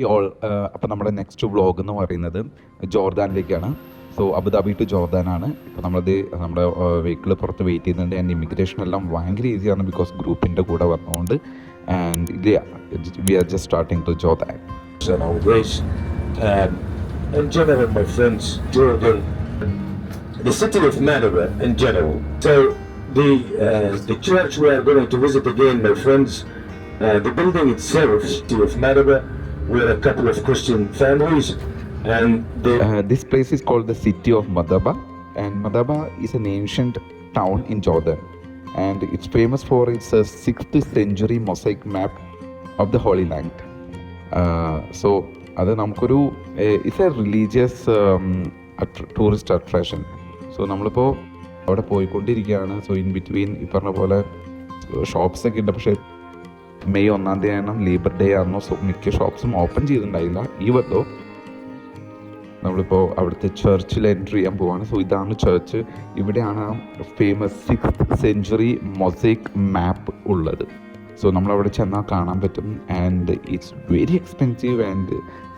അപ്പോൾ നമ്മുടെ next vlog എന്ന് പറയുന്നത് ജോർദാനിലേക്കാണ്. സോ അബുദാബി ടു ജോർദാനാണ്. ഇപ്പോൾ നമ്മുടെ വെഹിക്കിൾ പുറത്ത് വെയിറ്റ് ചെയ്യുന്നുണ്ട്. ആൻഡ് ഇമിഗ്രേഷൻ എല്ലാം ഭയങ്കര ഈസിയാണ് ബിക്കോസ് ഗ്രൂപ്പിൻ്റെ കൂടെ വന്നതുകൊണ്ട്. And we are just starting to Jordan. In general, my friends, Jordan, the city of Madaba in general. So the church we are going to visit again, my friends, the building itself, city of Madaba, we're a couple of Christian families, and this place is called the city of Madaba, and Madaba is an ancient town in Jordan, and it's famous for its 6th century mosaic map of the Holy Land. So അത് നമുക്കൊരു it's A religious tourist attraction. So നമ്മളിപ്പോൾ അവിടെ പോയിക്കൊണ്ടിരിക്കുകയാണ്. So in between ഈ പറഞ്ഞ പോലെ ഷോപ്സൊക്കെ ഉണ്ട്. പക്ഷേ മെയ് 1 തീയതി ലേബർ ഡേ ആയിരുന്നു. സോ മിക്ക ഷോപ്സും ഓപ്പൺ ചെയ്തിട്ടുണ്ടായില്ല. ഈ വല്ലോ നമ്മളിപ്പോൾ അവിടുത്തെ ചർച്ചിൽ എൻട്രി ചെയ്യാൻ പോവാണ്. സോ ഇതാണ് ചർച്ച്. ഇവിടെയാണ് ഫേമസ് 6th century മൊസൈക് മാപ്പ് ഉള്ളത്. സോ നമ്മളവിടെ ചെന്നാൽ കാണാൻ പറ്റും. And it's very expensive. And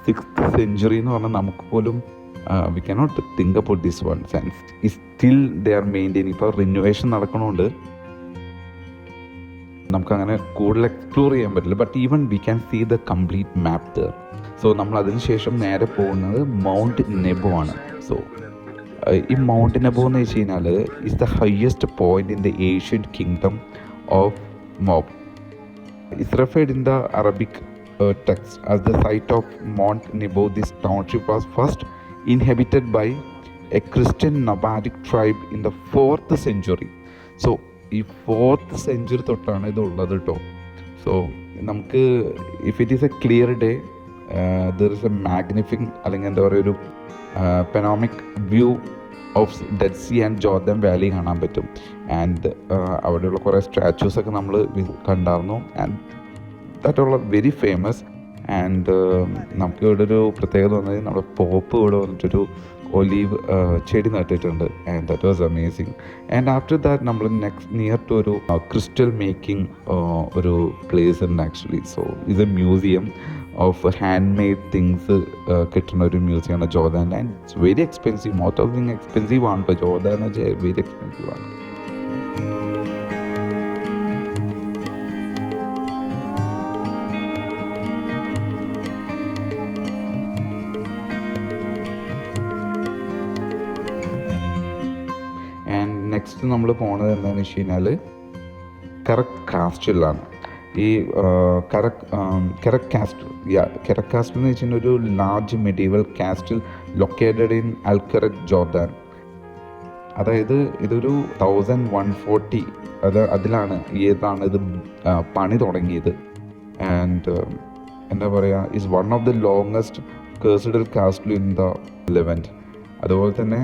6th century എന്ന് പറഞ്ഞാൽ നമുക്ക് പോലും we cannot think about this one sense. Still they are maintain. ഇപ്പോൾ റിനോവേഷൻ നടക്കണോണ്ട് നമുക്കങ്ങനെ കൂടുതൽ എക്സ്പ്ലോർ ചെയ്യാൻ പറ്റില്ല. But even we can see the complete map there. So നമ്മൾ അതിനുശേഷം നേരെ പോകുന്നത് മൗണ്ട് നെബോ ആണ്. സോ ഈ മൗണ്ട് നെബോ എന്ന് വെച്ച് കഴിഞ്ഞാൽ is the highest point in the Asian kingdom of Moab. Is referred in the Arabic text as the site of Mount Nebo. This township was first inhabited by a Christian nomadic tribe in the 4th century. So ഈ 4th century തൊട്ടാണ് ഇത് ഉള്ളത് കേട്ടോ. So നമുക്ക് if it is a clear day there is a magnific അല്ലെങ്കിൽ എന്താ പറയുക ഒരു panoramic view of Dead Sea and Jordan Valley കാണാൻ പറ്റും. ആൻഡ് അവിടെയുള്ള കുറേ സ്റ്റാച്യൂസൊക്കെ നമ്മൾ കണ്ടായിരുന്നു. And that all very famous. And നമുക്ക് ഇവിടെ ഒരു പ്രത്യേകത വന്നത് നമ്മുടെ പോപ്പ് ഇവിടെ വന്നിട്ടൊരു ഒലീവ് ചെടി നട്ടിട്ടുണ്ട്. And that was amazing. And after that നമ്മൾ നിയർ ടു ഒരു ക്രിസ്റ്റൽ മേക്കിംഗ് ഒരു പ്ലേസ് ഉണ്ട് ആക്ച്വലി. സോ ഇത് a museum of hand made things കിട്ടുന്ന ഒരു മ്യൂസിയമാണ് Jordan. And it's very expensive. Most of thing expensive ആണ് കേട്ടോ. ജോർദാൻ എന്ന് വെച്ചാൽ വെരി എക്സ്പെൻസീവ് ആണ്. ആൻഡ് നെക്സ്റ്റ് നമ്മൾ പോണത് എന്താണെന്ന് വെച്ച് കഴിഞ്ഞാൽ കറക് കാസ്റ്റിലാണ്. ഈ കെറക് കാസ്റ്റിൽ എന്ന് വെച്ചാൽ ഒരു large medieval castle located in Al Karak Jordan. അതായത് ഇതൊരു 1140 അതിലാണ് ഇത് പണി തുടങ്ങിയത്. ആൻഡ് എന്താ പറയുക, is one of the longest cursed castle in the Levant. അതുപോലെ തന്നെ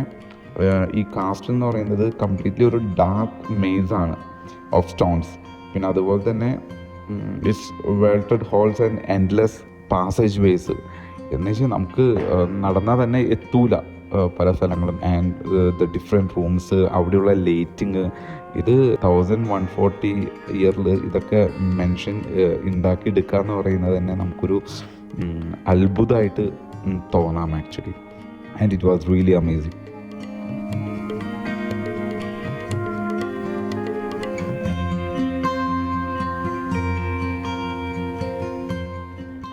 ഈ കാസ്റ്റ് എന്ന് പറയുന്നത് കംപ്ലീറ്റ്ലി ഒരു ഡാർക്ക് മെയ്സാണ് ഓഫ് സ്റ്റോൺസ്. പിന്നെ അതുപോലെ തന്നെ it's vaulted halls and endless passageways എന്ന് വെച്ചാൽ നമുക്ക് നടന്നാൽ തന്നെ എത്തൂല പല സ്ഥലങ്ങളും. ആൻഡ് ദ ഡിഫറെൻറ്റ് റൂംസ്, അവിടെയുള്ള ലൈറ്റിങ്, ഇത് 1140 ഇയറിൽ ഇതൊക്കെ മെൻഷൻ ഉണ്ടാക്കിയെടുക്കുക എന്ന് പറയുന്നത് തന്നെ നമുക്കൊരു അത്ഭുതമായിട്ട് തോന്നാം actually. And it was really amazing.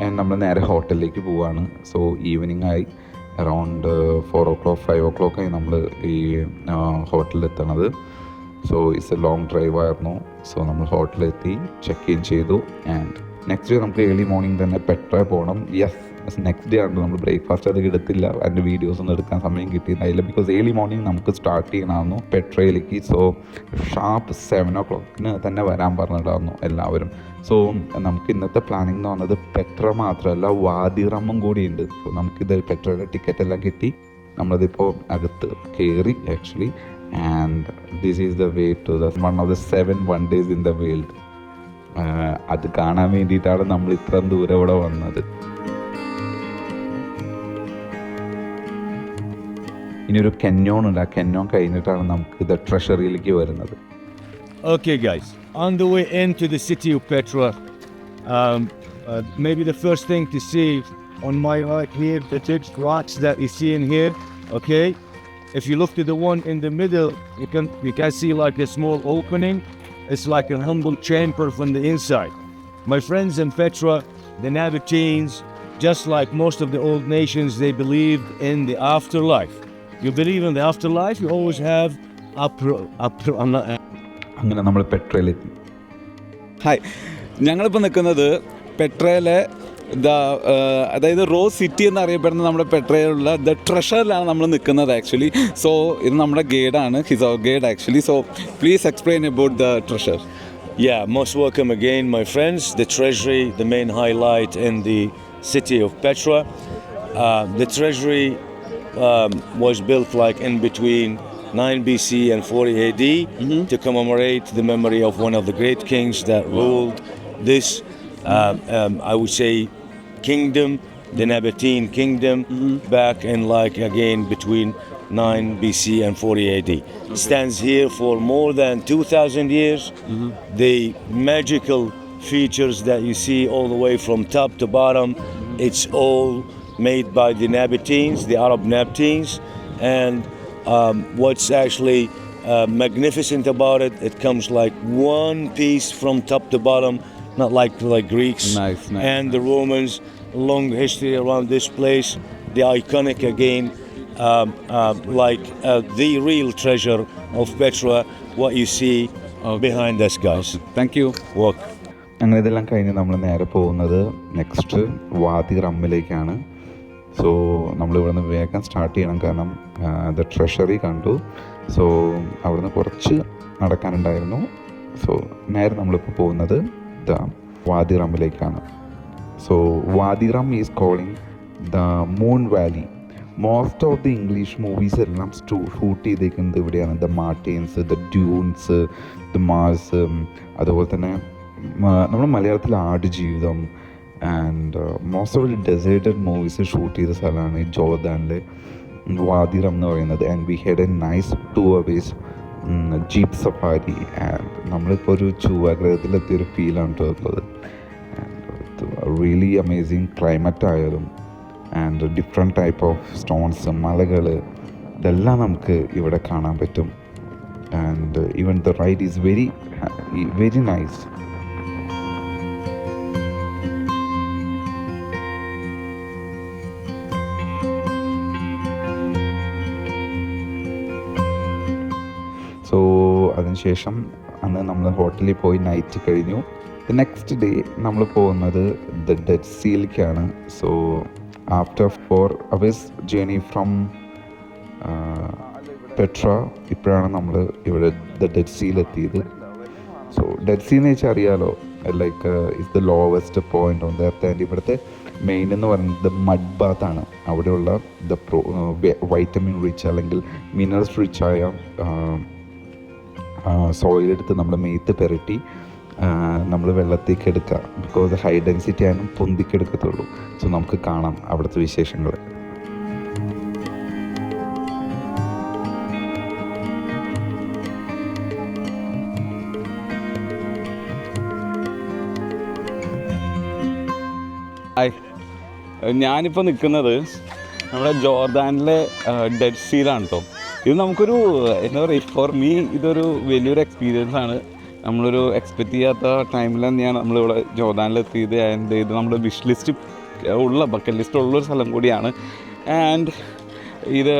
And നമ്മൾ നേരെ ഹോട്ടലിലേക്ക് പോവുകയാണ്. സോ ഈവനിങ് ആയി, അറൗണ്ട് 4 o'clock 5 o'clock ആയി നമ്മൾ ഈ ഹോട്ടലിൽ എത്തണത്. So it's a long drive ആയിരുന്നു. സോ നമ്മൾ ഹോട്ടലിലെത്തി, ചെക്ക് ഇൻ ചെയ്തു. ആൻഡ് നെക്സ്റ്റ് ഡേ നമുക്ക് ഏർലി മോർണിംഗ് തന്നെ പെട്ര പോകണം. യെസ്, നെക്സ്റ്റ് ഡേ ആണ് നമ്മൾ ബ്രേക്ക്ഫാസ്റ്റ് അത് എടുത്തില്ല. അതിൻ്റെ വീഡിയോസ് ഒന്നും എടുക്കാൻ സമയം കിട്ടിയിട്ടുണ്ടായില്ല ബിക്കോസ് ഏർലി മോർണിംഗ് നമുക്ക് സ്റ്റാർട്ട് ചെയ്യണമായിരുന്നു പെട്രയിലേക്ക്. സോ ഷാർപ്പ് 7 o'clock തന്നെ വരാൻ പറഞ്ഞിട്ടായിരുന്നു എല്ലാവരും. സോ നമുക്ക് ഇന്നത്തെ പ്ലാനിങ് എന്ന് പറഞ്ഞത് പെട്ര മാത്രമല്ല വാദി റമ്മും കൂടിയുണ്ട്. സോ നമുക്കിത് പെട്രയുടെ ടിക്കറ്റ് എല്ലാം കിട്ടി. നമ്മളതിപ്പോൾ അകത്ത് കയറി actually. And this is the way to the one of the 7 wonders in the world. അത് കാണാൻ വേണ്ടിയിട്ടാണ് നമ്മൾ ഇത്രയും ദൂരം ഇവിടെ വന്നത്. ഇനിയൊരു കെന്യോൺ ഉണ്ട്. ആ കെന്യോൺ കഴിഞ്ഞിട്ടാണ് നമുക്ക് ഇത് ട്രഷറിയിലേക്ക് വരുന്നത്. Okay guys, on the way into the city of Petra, maybe the first thing to see on my right here, the six rocks that you see in here, okay? If you look to the one in the middle, you can see like a small opening. It's like a humble chamber from the inside. My friends in Petra, the Nabateans, just like most of the old nations, they believed in the afterlife. You believe in the afterlife, you always have അങ്ങനെ നമ്മൾ പെട്രയിലെത്തി. Hi, ഞങ്ങളിപ്പോൾ നിൽക്കുന്നത് പെട്രയിലെ അതായത് rose city എന്നറിയപ്പെടുന്ന നമ്മുടെ പെട്രയിലുള്ള the ട്രഷറിലാണ് നമ്മൾ നിൽക്കുന്നത് actually. So ഇത് നമ്മുടെ ഗൈഡാണ്, he's our guide actually. So please explain about the treasure. Yeah, most welcome again, my friends. The treasury, the main highlight in the city of Petra. The treasury was built like in between 9 BC and 40 AD to commemorate the memory of one of the great kings that ruled this, I would say, kingdom, the Nabatean kingdom, back in like again between 9 BC and 40 AD. Stands here for more than 2,000 years. The magical features that you see all the way from top to bottom, it's all made by the Nabateans, the Arab Nabateans. And what's actually magnificent about it, it comes like one piece from top to bottom, not like Greeks Nice. and the Romans. Long history around this place, the iconic again, the real treasure of Petra, what you see behind us, guys. Thank you. Walk. അങ്ങനെ ഇതെല്ലാം കഴിഞ്ഞ് നമ്മൾ നേരെ പോകുന്നത് next വാദി റമ്മിലേക്കാണ്. So നമ്മളിവിടുന്ന് വേഗം start ചെയ്യണം, കാരണം ദ ട്രഷറി കണ്ടു. സോ അവിടുന്ന് കുറച്ച് നടക്കാനുണ്ടായിരുന്നു. സോ നേരെ നമ്മളിപ്പോൾ പോകുന്നത് ദ വാദി റമ്മിലേക്കാണ്. So Wadi Rum is calling the Moon Valley. Most of the English movies എല്ലാം ഷൂട്ട് ചെയ്തേക്കുന്നത് ഇവിടെയാണ്. The Martians, the Dunes, the Mars, അതുപോലെ തന്നെ നമ്മുടെ മലയാളത്തിൽ Aadujeevitham and most of the deserted movies shoot ചെയ്ത സ്ഥലമാണ് ഈ ജോർദാനിലെ വാദി റം എന്ന് പറയുന്നത്. And we had a nice 2 hours jeep safari. And നമ്മളിപ്പോൾ ഒരു ചൊവ്വാഗ്രഹത്തിലെത്തിയൊരു ഫീലാണ് ഉള്ളത്. റിയലി അമേസിങ് ക്ലൈമറ്റ് ആയാലും and different type of stones, മലകൾ, ഇതെല്ലാം നമുക്ക് ഇവിടെ കാണാൻ പറ്റും. And even the ride is very very nice. So അതിനുശേഷം അന്ന് നമ്മൾ ഹോട്ടലിൽ പോയി നൈറ്റ് കഴിഞ്ഞു. ദ നെക്സ്റ്റ് ഡേ നമ്മൾ പോകുന്നത് ദ ഡെഡ് സീയിലേക്കാണ്. So after 4 hours journey from Petra ഇപ്പോഴാണ് നമ്മൾ ഇവിടെ ദ ഡെഡ് സീയിലെത്തിയത്. സോ ഡെഡ് സീ എന്ന് വെച്ചാൽ അറിയാലോ, like is the lowest point on the earth. And ഇവിടുത്തെ മെയിൻ എന്ന് പറയുന്നത് മഡ് ബാത്താണ്. അവിടെയുള്ള ദ വൈറ്റമിൻ റിച്ച് അല്ലെങ്കിൽ മിനറൽസ് റിച്ചായ സോയിലെടുത്ത് നമ്മൾ മേത്ത് പെരട്ടി നമ്മൾ വെള്ളത്തേക്ക് എടുക്കുക. ബിക്കോസ് ഹൈ ഡെൻസിറ്റി ആയാലും പൊന്തിക്കെടുക്കത്തുള്ളൂ. സോ നമുക്ക് കാണാം അവിടുത്തെ വിശേഷങ്ങൾ. ഹായ്, ഞാനിപ്പോൾ നിൽക്കുന്നത് നമ്മുടെ ജോർദാനിലെ ഡെഡ് സീലാണ് കേട്ടോ. ഇത് നമുക്കൊരു എന്താ പറയുക, ഫോർ മീ ഇതൊരു വലിയൊരു എക്സ്പീരിയൻസ് ആണ്. നമ്മളൊരു എക്സ്പെക്റ്റ് ചെയ്യാത്ത ടൈമിൽ തന്നെയാണ് നമ്മളിവിടെ ജോർദാനിലെത്തിയത്. ആൻഡ് ഇത് നമ്മുടെ വിഷ് ലിസ്റ്റ് ഉള്ള ബക്കറ്റ് ലിസ്റ്റ് ഉള്ളൊരു സ്ഥലം കൂടിയാണ്. ആൻഡ് ഇത്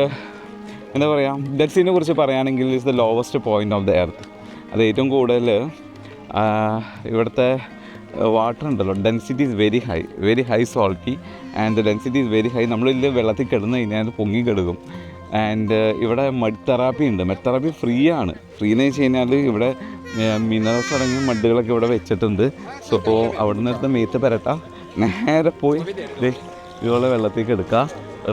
എന്താ പറയുക, ഡെഡ് സീനെ കുറിച്ച് പറയുകയാണെങ്കിൽ it's the lowest point of the earth. അത് ഏറ്റവും കൂടുതൽ ഇവിടുത്തെ വാട്ടർ ഉണ്ടല്ലോ, density is very high salty. And the density is very high. നമ്മളിൽ വെള്ളത്തിൽ കിടന്ന് കഴിഞ്ഞാൽ പൊങ്ങി കിടക്കും. ആൻഡ് ഇവിടെ മഡ് തെറാപ്പി ഉണ്ട്. മഡ് തെറാപ്പി ഫ്രീ ആണ്. ഫ്രീ എന്ന് വെച്ച് കഴിഞ്ഞാൽ ഇവിടെ മിനറൽസ് അടങ്ങിയ മഡുകളൊക്കെ ഇവിടെ വെച്ചിട്ടുണ്ട്. സോ അവിടെ നിന്ന് എടുത്ത് മേത്ത് പെരട്ട നേരെ പോയി ഇതുപോലെ വെള്ളത്തേക്ക് എടുക്കുക,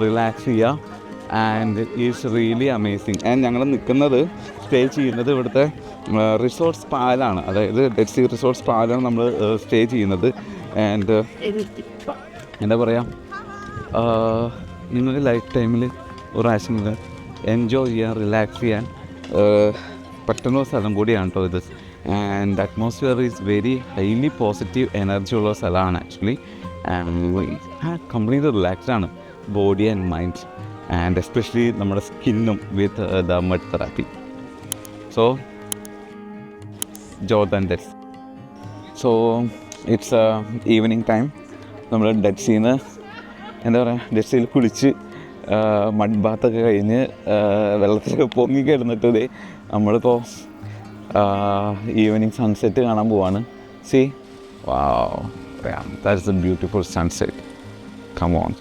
റിലാക്സ് ചെയ്യുക. And is really amazing. And ഞങ്ങൾ നിൽക്കുന്നത്, സ്റ്റേ ചെയ്യുന്നത് ഇവിടുത്തെ റിസോർട്ട് സ്പാലാണ്. അതായത് ഡെഡ് സീ റിസോർട്ട് സ്പാലാണ് നമ്മൾ സ്റ്റേ ചെയ്യുന്നത്. ആൻഡ് എന്താ പറയുക, നിങ്ങളുടെ ലൈഫ് ടൈമിൽ ഒരു പ്രാവശ്യം എൻജോയ് ചെയ്യാൻ, റിലാക്സ് ചെയ്യാൻ പറ്റുന്ന സ്ഥലം കൂടിയാണ് കേട്ടോ ഇത്. And atmosphere is very highly positive energy ഉള്ള സ്ഥലമാണ് ആക്ച്വലി. ആൻഡ് കംപ്ലീറ്റ് റിലാക്സ്ഡ് ആണ് body and mind and especially നമ്മുടെ സ്കിന്നും with the mud therapy. So Jordan Dead. So it's evening time. നമ്മൾ ഡെഡ് സീന്ന് എന്താ പറയുക, ഡെഡ് സീയിൽ കുളിച്ച് മഡ് ബാത്തൊക്കെ കഴിഞ്ഞ് വെള്ളത്തിലൊക്കെ പൊങ്ങി കിടന്നിട്ട് നമ്മളിപ്പോൾ ഈവനിങ് സൺസെറ്റ് കാണാൻ പോവാണ്. See wow, that's a beautiful sunset. Come on.